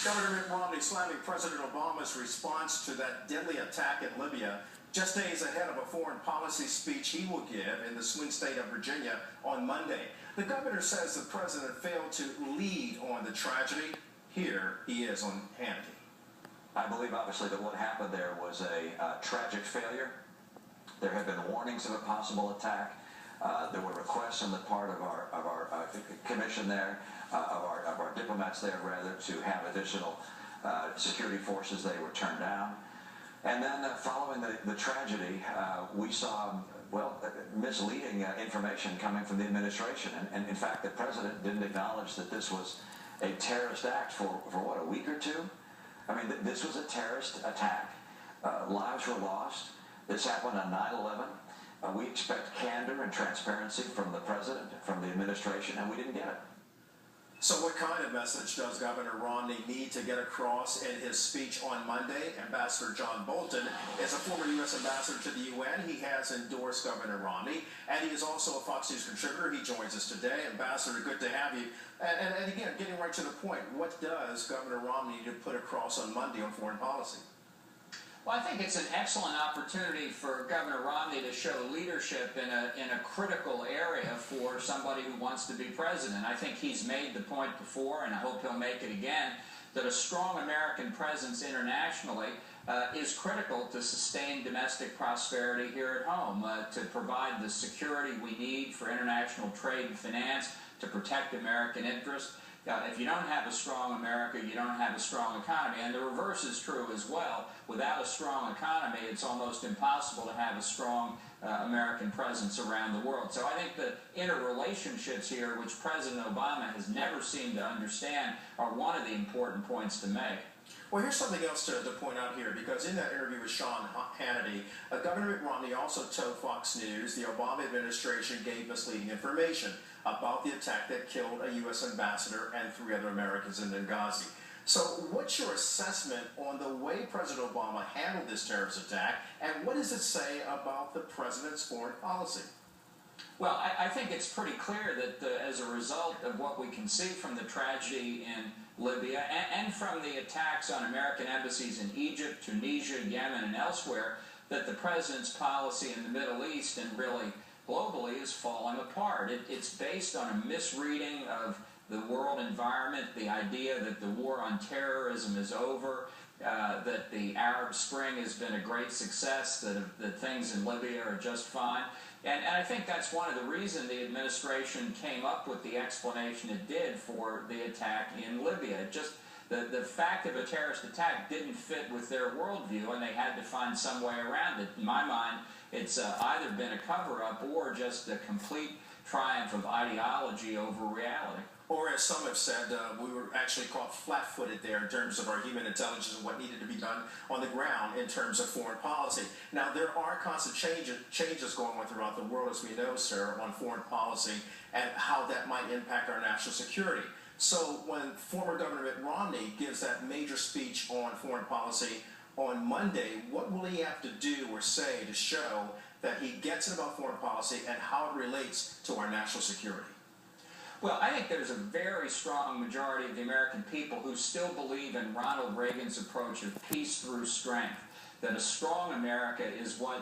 Governor Mitt Romney slamming President Obama's response to that deadly attack in Libya, just days ahead of a foreign policy speech he will give in the swing state of Virginia on Monday. The governor says the president failed to lead on the tragedy. Here he is on Hannity. I believe, obviously, that what happened there was a tragic failure. There had been warnings of a possible attack. There were requests on the part of our commission there, of our diplomats there, rather, to have additional security forces. They were turned down. And then following the tragedy, we saw, well, misleading information coming from the administration. And in fact, the president didn't acknowledge that this was a terrorist act for what, a week or two? I mean, this was a terrorist attack. Lives were lost. This happened on 9/11. We expect candor and transparency from the president, from the administration, and we didn't get it. So what kind of message does Governor Romney need to get across in his speech on Monday? Ambassador John Bolton is a former U.S. ambassador to the UN. He has endorsed Governor Romney, and he is also a Fox News contributor. He joins us today. Ambassador, good to have you. And again, getting right to the point, what does Governor Romney need to put across on Monday on foreign policy? Well, I think it's an excellent opportunity for Governor Romney to show leadership in a critical area for somebody who wants to be president. I think he's made the point before, and I hope he'll make it again, that a strong American presence internationally is critical to sustain domestic prosperity here at home, to provide the security we need for international trade and finance, to protect American interests. If you don't have a strong America, you don't have a strong economy. And the reverse is true as well. Without a strong economy, it's almost impossible to have a strong American presence around the world. So I think the interrelationships here, which President Obama has never seemed to understand, are one of the important points to make. Well, here's something else to point out here, because in that interview with Sean Hannity, Governor Mitt Romney also told Fox News the Obama administration gave misleading information about the attack that killed a U.S. ambassador and 3 other Americans in Benghazi. So what's your assessment on the way President Obama handled this terrorist attack, and what does it say about the president's foreign policy? Well, I think it's pretty clear that as a result of what we can see from the tragedy in Libya and from the attacks on American embassies in Egypt, Tunisia, Yemen, and elsewhere, that the president's policy in the Middle East and really globally is falling apart. It's based on a misreading of the world environment, the idea that the war on terrorism is over, that the Arab Spring has been a great success, that things in Libya are just fine. And I think that's one of the reasons the administration came up with the explanation it did for the attack in Libya. The fact of a terrorist attack didn't fit with their worldview, and they had to find some way around it. In my mind, it's either been a cover-up or just a complete triumph of ideology over reality. Or as some have said, we were actually caught flat-footed there in terms of our human intelligence and what needed to be done on the ground in terms of foreign policy. Now, there are constant changes going on throughout the world, as we know, sir, on foreign policy and how that might impact our national security. So when former Governor Mitt Romney gives that major speech on foreign policy on Monday, what will he have to do or say to show that he gets it about foreign policy and how it relates to our national security? Well, I think there's a very strong majority of the American people who still believe in Ronald Reagan's approach of peace through strength, that a strong America is what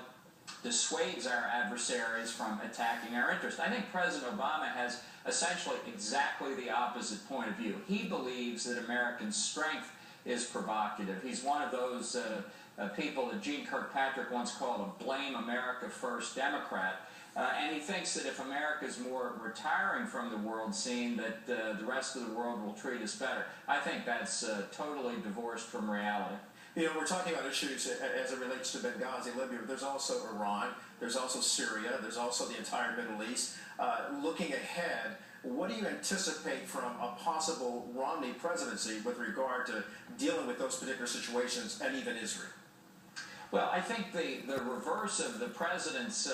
dissuades our adversaries from attacking our interests. I think President Obama has essentially exactly the opposite point of view. He believes that American strength is provocative. He's one of those people that Gene Kirkpatrick once called a blame America first Democrat. And he thinks that if America is more retiring from the world scene, that the rest of the world will treat us better. I think that's totally divorced from reality. You know, we're talking about issues as it relates to Benghazi, Libya. There's also Iran. There's also Syria. There's also the entire Middle East. Looking ahead, what do you anticipate from a possible Romney presidency with regard to dealing with those particular situations and even Israel? Well, I think the reverse of the president's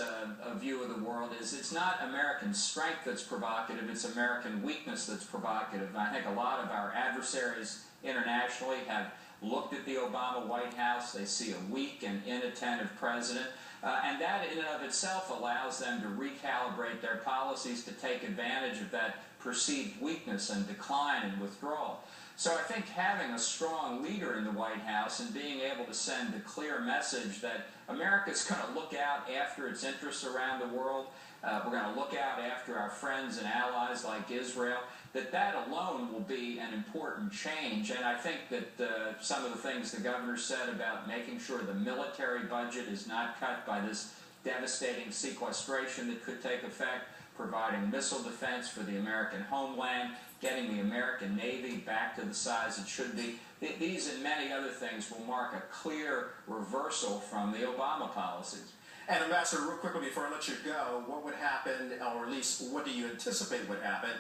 view of the world is it's not American strength that's provocative, it's American weakness that's provocative. And I think a lot of our adversaries internationally have looked at the Obama White House. They see a weak and inattentive president. And that in and of itself allows them to recalibrate their policies to take advantage of that perceived weakness and decline and withdrawal. So I think having a strong leader in the White House and being able to send a clear message that America's going to look out after its interests around the world, we're going to look out after our friends and allies like Israel, that alone will be an important change. And I think that some of the things the governor said about making sure the military budget is not cut by this devastating sequestration that could take effect, providing missile defense for the American homeland, getting the American Navy back to the size it should be. These and many other things will mark a clear reversal from the Obama policies. And Ambassador, real quickly before I let you go, what would happen, or at least what do you anticipate would happen,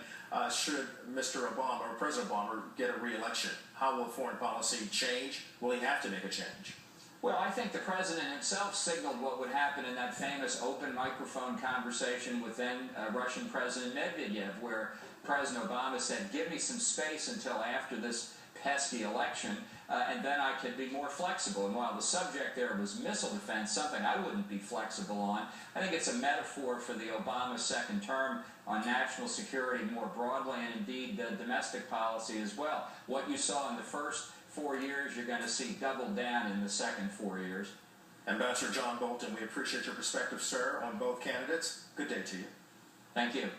should Mr. Obama or President Obama get a re-election? How will foreign policy change? Will he have to make a change? Well, I think the president himself signaled what would happen in that famous open microphone conversation with then Russian President Medvedev, where President Obama said, give me some space until after this pesky election, and then I can be more flexible. And while the subject there was missile defense, something I wouldn't be flexible on, I think it's a metaphor for the Obama second term on national security more broadly, and indeed domestic policy as well. What you saw in the first 4 years, you're going to see doubled down in the second 4 years. Ambassador John Bolton, we appreciate your perspective, sir, on both candidates. Good day to you. Thank you.